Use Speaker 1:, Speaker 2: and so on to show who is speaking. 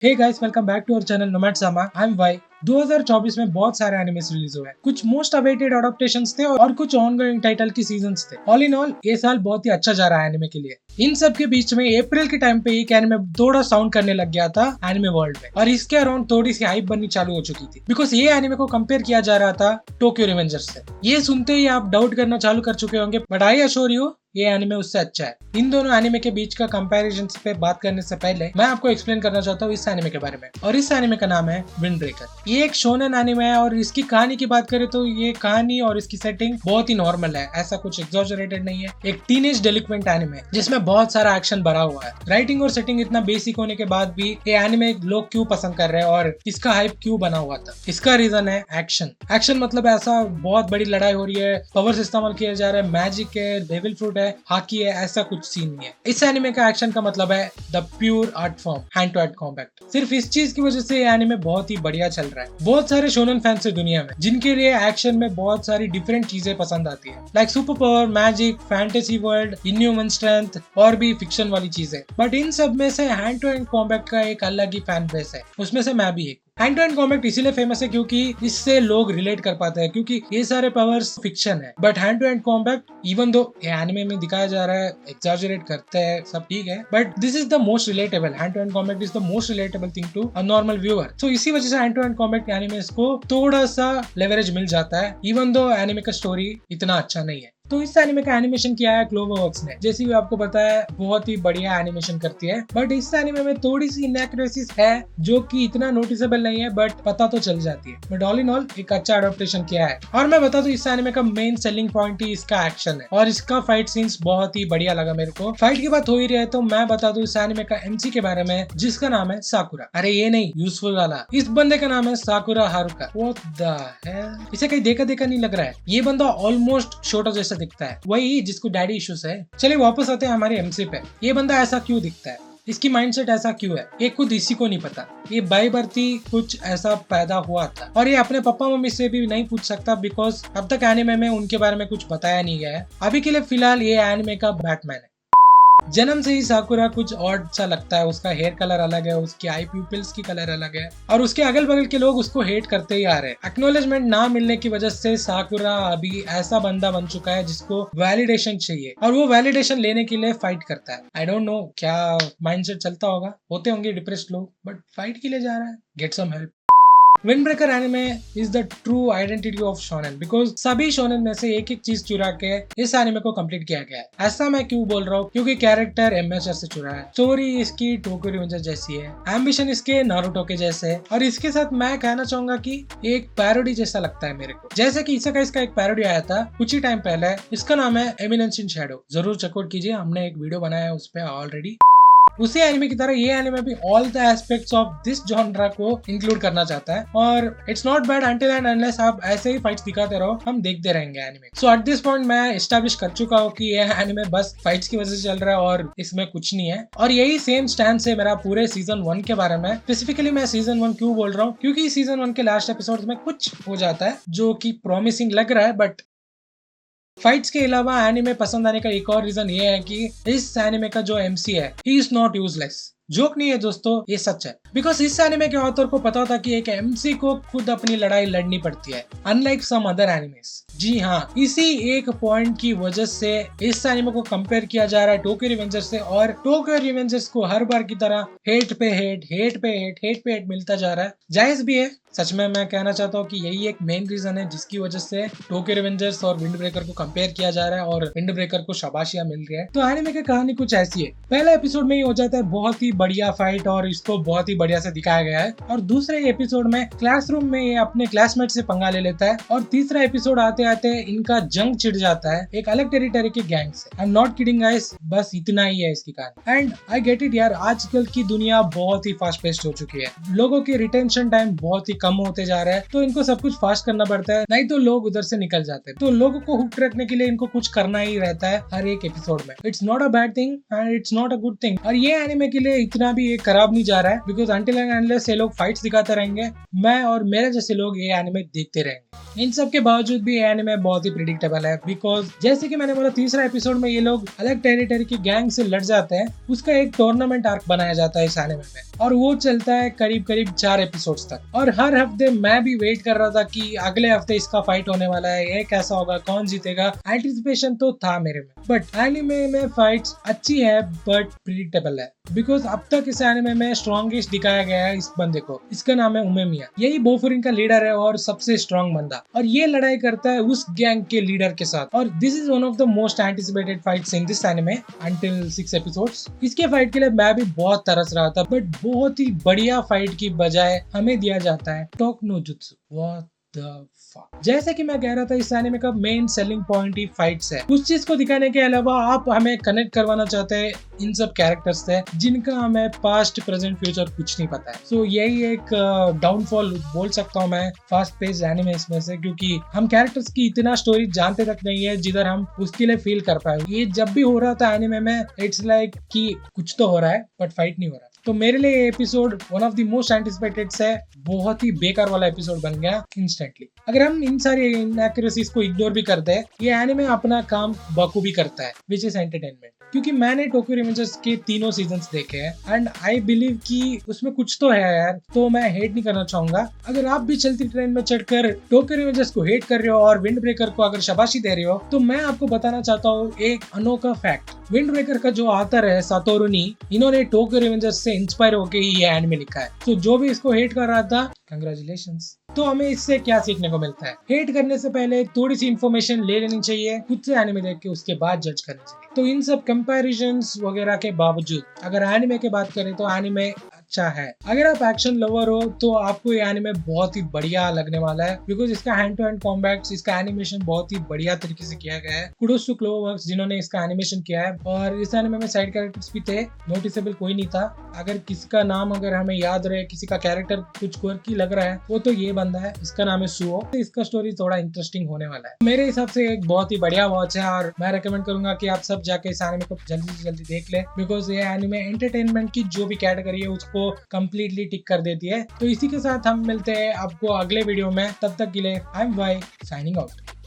Speaker 1: Hey guys, welcome back to our channel Nomad Sama. I am Y. 2024 में बहुत सारे animes release हुए। कुछ मोस्ट अवेटेड एडाप्टेशंस थे और कुछ ऑनगोइंग टाइटल की सीजन्स थे। ऑल इन ऑल ये साल बहुत ही अच्छा जा रहा है एनिमे के लिए। इन सब के बीच में अप्रैल के टाइम पे एक एनिमे थोड़ा साउंड करने लग गया था एनिमे वर्ल्ड में, और इसके अराउंड थोड़ी सी हाइप बननी चालू हो चुकी थी बिकॉज ये एनिमे को कंपेयर किया जा रहा था टोक्यो रिवेंजर्स से। ये सुनते ही आप डाउट करना चालू कर चुके होंगे, बट आई अश्योर यू ये एनिमे उससे अच्छा है। इन दोनों एनिमे के बीच का कंपैरिजन पे बात करने से पहले मैं आपको एक्सप्लेन करना चाहता हूँ इस एनिमे के बारे में। और इस एनिमे का नाम है विंड ब्रेकर। ये एक शोनेन एनिमे है और इसकी कहानी की बात करें तो ये कहानी और इसकी सेटिंग बहुत ही नॉर्मल है, ऐसा कुछ एग्जॉजरेटेड नहीं है। एक टीनेज डेलिक्वेंट एनिमे जिसमें बहुत सारा एक्शन भरा हुआ है। राइटिंग और सेटिंग इतना बेसिक होने के बाद भी ये एनिमे लोग क्यों पसंद कर रहे हैं और इसका हाइप क्यों बना हुआ था, इसका रीजन है एक्शन। एक्शन मतलब ऐसा बहुत बड़ी लड़ाई हो रही है, पावर्स इस्तेमाल किया जा रहा है, मैजिक है, डेविल फ्रूट है, हॉकी है, ऐसा कुछ सीन नहीं है। इस एनिमे का एक्शन का मतलब है the pure art form, hand to hand combat. सिर्फ इस चीज की वजह से ये एनिमे बहुत ही बढ़िया चल रहा है। बहुत सारे शोनेन फैंस है दुनिया में जिनके लिए एक्शन में बहुत सारी डिफरेंट चीजें पसंद आती है, like super power, magic, fantasy world, inhuman strength और भी फिक्शन वाली चीजें। बट इन सब में से हैंड टू हैंड कॉम्बैट का एक अलग ही फैन बेस है, उसमें से मैं भी एक। हैंड टू हैंड कॉम्बैट इसीलिए फेमस है क्योंकि इससे लोग रिलेट कर पाते हैं, क्योंकि ये सारे पावर्स फिक्शन है। But hand to hand combat even though anime में दिखाया जा रहा है, एग्जैजरेट करते हैं, सब ठीक है, but this is the most relatable. Hand to hand combat is the most relatable thing to a normal viewer. So इसी वजह से hand to hand combat animes को थोड़ा सा लेवरेज मिल जाता है, इवन दो एनिमे का स्टोरी इतना अच्छा नहीं है। तो इस एनिमे का एनिमेशन किया है क्लोवरवर्क्स ने, जैसे कि आपको पता है बहुत ही बढ़िया एनिमेशन करती है। बट इस एनिमे में थोड़ी सी इनएक्यूरेसीज है जो कि इतना नोटिसेबल नहीं है, बट पता तो चल जाती है। बट ऑल इन ऑल एक अच्छा एडाप्टेशन किया है। और मैं बता दूं इस एनिमे का मेन सेलिंग पॉइंट ही इसका एक्शन है, और इसका फाइट सीन्स बहुत ही बढ़िया लगा मेरे को। फाइट की बात हो ही रही है तो मैं बता दूं इस एनिमे का एमसी के बारे में, जिसका नाम है साकुरा। अरे ये नहीं, यूजफुल वाला। इस बंदे का नाम है साकुरा हारुका। व्हाट द हेल, इसे कहीं देखा देखा नहीं लग रहा है। ये बंदा ऑलमोस्ट शोटो जैसा दिखता है, वही जिसको डैडी इश्यूज है। चलिए वापस आते हैं हमारे एमसी पे। ये बंदा ऐसा क्यों दिखता है, इसकी माइंडसेट ऐसा क्यों है, ये खुद इसी को नहीं पता। ये बाई बर्थ ही कुछ ऐसा पैदा हुआ था, और ये अपने पापा मम्मी से भी नहीं पूछ सकता बिकॉज अब तक एनिमे में उनके बारे में कुछ बताया नहीं गया है। अभी के लिए फिलहाल ये एनिमे का बैटमैन है। जन्म से ही साकुरा कुछ ऑड सा लगता है, उसका हेयर कलर अलग है, उसकी आई प्यूपिल्स की कलर अलग है, और उसके अगल बगल के लोग उसको हेट करते ही आ रहे हैं। एक्नॉलेजमेंट ना मिलने की वजह से साकुरा अभी ऐसा बंदा बन चुका है जिसको वैलिडेशन चाहिए, और वो वैलिडेशन लेने के लिए फाइट करता है। आई डोंट नो क्या माइंडसेट चलता होगा, होते होंगे डिप्रेस्ड लोग, बट फाइट के लिए जा रहा है। Get some help. Wind breaker anime is the true identity of shonen because सभी शोनेन में से एक एक चीज चुरा के इस एनिमे को कंप्लीट किया गया है। ऐसा मैं क्यों बोल रहा हूँ, क्योंकि कैरेक्टर एमएचआर से चुरा है, स्टोरी इसकी टोक्यो रिवेंजर्स जैसी है, एम्बिशन इसके नारुतो के जैसे है, और इसके साथ मैं कहना चाहूंगा कि एक पैरोडी जैसा लगता है मेरे को। जैसे कि इसेकाई का एक पैरोडी आया था कुछ ही टाइम पहले, इसका नाम है एमिनेंस इन शैडो। जरूर चेकआउट कीजिए, हमने एक वीडियो बनाया है उस पर ऑलरेडी। उसी एनिमे की तरह ये एनिमे भी all the aspects of this genre को इंक्लूड करना चाहता है, और it's not bad until and unless आप ऐसे ही फाइट्स दिखाते रहो, हम देखते रहेंगे anime. So at this point मैं एस्टैब्लिश कर चुका हूँ कि ये एनिमे बस फाइट्स की वजह से चल रहा है और इसमें कुछ नहीं है। और यही सेम स्टैंड है मेरा पूरे सीजन 1 के बारे में। स्पेसिफिकली मैं सीजन 1 क्यों बोल रहा हूँ, क्योंकि सीजन 1 के लास्ट एपिसोड में कुछ हो जाता है जो कि प्रॉमिसिंग लग रहा है, बट फाइट्स के अलावा एनिमे पसंद आने का एक और रीजन ये है कि इस एनिमे का जो एमसी है he is not useless. Joke नहीं है दोस्तों, ये सच है। बिकॉज इस एनिमे के ऑथर को पता था कि एक एमसी को खुद अपनी लड़ाई लड़नी पड़ती है, अनलाइक सम अदर एनिमेस। जी हाँ, इसी एक पॉइंट की वजह से इस एनिमे को कंपेयर किया जा रहा है टोक्यो रिवेंजर्स से, और टोक्यो रिवेंजर्स को हर बार की तरह हेट पे हेट मिलता जा रहा है। जायज भी है, सच में मैं कहना चाहता हूँ कि यही एक मेन रीजन है जिसकी वजह से टोक्यो रिवेंजर्स और विंड ब्रेकर को कंपेयर किया जा रहा है और विंड ब्रेकर को शाबाशियां मिल रही है। तो एनिमे की कहानी कुछ ऐसी है। पहला एपिसोड में ही हो जाता है बहुत ही बढ़िया फाइट और इसको बहुत ही बढ़िया से दिखाया गया है, और दूसरे एपिसोड में क्लासरूम में ये अपने क्लासमेट से पंगा ले लेता है, और तीसरा एपिसोड आते आते इनका जंग छिड़ जाता है एक अलग टेरिटरी के गैंग से। I am not kidding guys, बस इतना ही है इसकी कहानी। एंड आई गेट इट यार, आजकल की दुनिया बहुत ही फास्ट पेस्ड हो चुकी है, लोगों की रिटेंशन टाइम बहुत ही कम होते जा रहा है, तो इनको सब कुछ फास्ट करना पड़ता है, नहीं तो लोग उधर से निकल जाते हैं। तो लोगों को हुक रखने के लिए इनको कुछ करना ही रहता है हर एक एपिसोड में। It's not a bad thing and it's not a good thing, और ये एनिमे के लिए इतना भी ये खराब नहीं जा रहा है, बिकॉज अनटिल एंड अनलेस ये लोग फाइट्स दिखाते रहेंगे, मैं और मेरे जैसे लोग ये एनिमे देखते रहेंगे। इन सब के बावजूद भी ये एनिमे बहुत ही प्रिडिक्टेबल है, बिकॉज जैसे कि मैंने बोला तीसरा एपिसोड में ये लोग अलग टेरिटरी की गैंग से लड़ जाते हैं, उसका एक टूर्नामेंट आर्क बनाया जाता है इस एनिमे में, और वो चलता है करीब करीब 4 एपिसोड्स तक। और हर हफ्ते मैं भी वेट कर रहा था कि अगले हफ्ते इसका फाइट होने वाला है, ये कैसा होगा, कौन जीतेगा, एंटिसिपेशन तो था मेरे में। बट एनिमे में फाइट्स अच्छी है बट प्रिडिक्टेबल है, बिकॉज अब तक इस एनिमे में स्ट्रॉन्गेस्ट दिखाया गया है इस बंदे को, इसका नाम है उमेमिया। यही बोफुरिन का लीडर है और सबसे स्ट्रॉन्ग बंदा, और ये लड़ाई करता है उस गैंग के लीडर के साथ। और this is one of the most anticipated fights in this anime until 6 episodes. इसके फाइट के लिए मैं भी बहुत तरस रहा था, बट बहुत ही बढ़िया फाइट की बजाय हमें दिया जाता है टोक नो जुत्सु। What the fuck. जैसे कि मैं कह रहा था, इस एनिमे का मेन सेलिंग पॉइंट ही फाइट्स है। उस चीज को दिखाने के अलावा आप हमें कनेक्ट करवाना चाहते हैं इन सब कैरेक्टर्स से जिनका हमें पास्ट प्रेजेंट फ्यूचर कुछ नहीं पता है। सो यही एक डाउनफॉल बोल सकता हूँ मैं फास्ट पेस एनिमे में से, क्योंकि हम कैरेक्टर्स की इतना स्टोरी जानते तक नहीं है जिधर हम उसके लिए फील कर पाए। ये जब भी हो रहा था एनिमे में, इट्स लाइक कि कुछ तो हो रहा है बट फाइट नहीं हो रहा। तो मेरे लिए ये episode one of the most anticipated है, बहुत ही बेकार वाला एपिसोड बन गया इंस्टेंटली। अगर हम इन सारी इनएक्यूरेसीज को इग्नोर भी करते हैं, ये एनिमे अपना काम बखूबी करता है, विच इज एंटरटेनमेंट। क्योंकि मैंने टोक्यो रिवेंजर्स के तीनों सीजन्स देखे हैं एंड आई बिलीव कि उसमें कुछ तो है यार, तो मैं हेट नहीं करना चाहूंगा। अगर आप भी चलती ट्रेन में चढ़कर टोक्यो रिवेंजर्स को हेट कर रहे हो और विंड ब्रेकर को अगर शाबाशी दे रहे हो, तो मैं आपको बताना चाहता हूँ एक अनोखा फैक्ट। विंड ब्रेकर का जो ऑथर है सातोरू नी, इन्होंने टोक्यो रिवेंजर्स से इंस्पायर होकर ही ये एनिमे लिखा है। तो जो भी इसको हेट कर रहा था, कंग्रेचुलेशंस। तो हमें इससे क्या सीखने को मिलता है? हेट करने से पहले थोड़ी सी इन्फॉर्मेशन ले लेनी चाहिए, खुद से एनिमे देख के उसके बाद जज करनी चाहिए। तो इन सब कंपैरिजंस वगैरह के बावजूद अगर एनिमे की बात करें तो एनिमे अच्छा है। अगर आप एक्शन लवर हो तो आपको ये एनिमे बहुत ही बढ़िया लगने वाला है, बिकॉज इसका हैंड टू हैंड कॉम्बैट्स, इसका एनिमेशन बहुत ही बढ़िया तरीके से किया गया है। कुडोस टू क्लोवर्क्स जिन्होंने इसका एनिमेशन किया है। और इस एनिमे में साइड कैरेक्टर्स भी थे, नोटिसेबल कोई नहीं था। अगर किसी का नाम अगर हमें याद रहे, किसी का कैरेक्टर कुछ क्वर्की लग रहा है, वो तो ये बंदा है, इसका नाम है सुओ। तो इसका स्टोरी थोड़ा इंटरेस्टिंग होने वाला है। मेरे हिसाब से एक बहुत ही बढ़िया वॉच है और मैं रेकमेंड करूंगा कि आप सब जाके इस एनिमे को जल्दी से जल्दी देख ले, बिकॉज ये एनिमे एंटरटेनमेंट की जो भी कैटेगरी है उसको कंप्लीटली टिक कर देती है। तो इसी के साथ हम मिलते हैं आपको अगले वीडियो में, तब तक के लिए I am Y signing out.